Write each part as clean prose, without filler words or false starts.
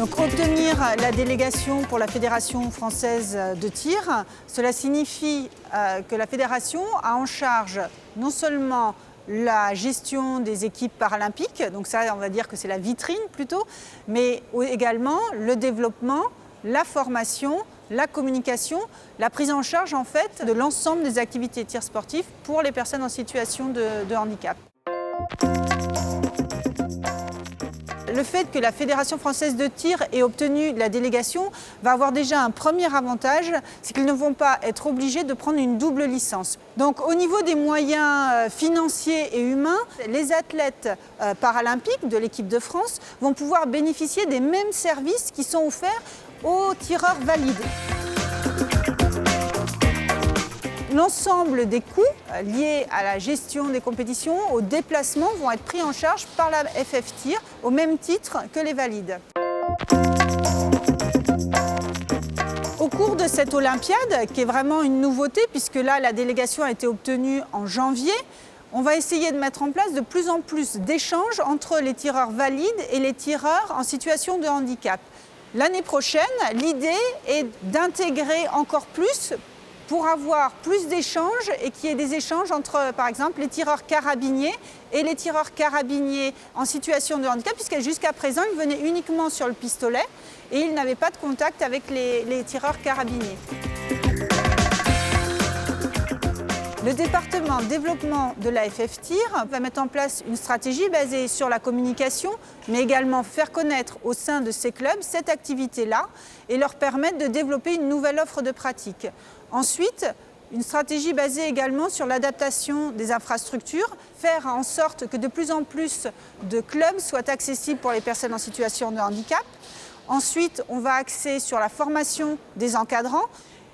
Donc obtenir la délégation pour la Fédération française de tir, cela signifie que la Fédération a en charge non seulement la gestion des équipes paralympiques, donc ça on va dire que c'est la vitrine plutôt, mais également le développement, la formation, la communication, la prise en charge en fait de l'ensemble des activités de tir sportif pour les personnes en situation de handicap. Le fait que la Fédération française de tir ait obtenu la délégation va avoir déjà un premier avantage, c'est qu'ils ne vont pas être obligés de prendre une double licence. Donc au niveau des moyens financiers et humains, les athlètes paralympiques de l'équipe de France vont pouvoir bénéficier des mêmes services qui sont offerts aux tireurs valides. L'ensemble des coûts liés à la gestion des compétitions, aux déplacements, vont être pris en charge par la FF Tir au même titre que les valides. Au cours de cette Olympiade, qui est vraiment une nouveauté, puisque là la délégation a été obtenue en janvier, on va essayer de mettre en place de plus en plus d'échanges entre les tireurs valides et les tireurs en situation de handicap. L'année prochaine, l'idée est d'intégrer encore plus pour avoir plus d'échanges et qu'il y ait des échanges entre, par exemple, les tireurs carabiniers et les tireurs carabiniers en situation de handicap, puisque jusqu'à présent, ils venaient uniquement sur le pistolet et ils n'avaient pas de contact avec les tireurs carabiniers. Le département développement de la FF Tir va mettre en place une stratégie basée sur la communication, mais également faire connaître au sein de ces clubs cette activité-là et leur permettre de développer une nouvelle offre de pratique. Ensuite, une stratégie basée également sur l'adaptation des infrastructures, faire en sorte que de plus en plus de clubs soient accessibles pour les personnes en situation de handicap. Ensuite, on va axer sur la formation des encadrants.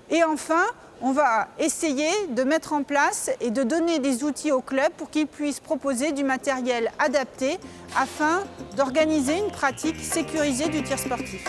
Et enfin, on va essayer de mettre en place et de donner des outils aux clubs pour qu'ils puissent proposer du matériel adapté afin d'organiser une pratique sécurisée du tir sportif.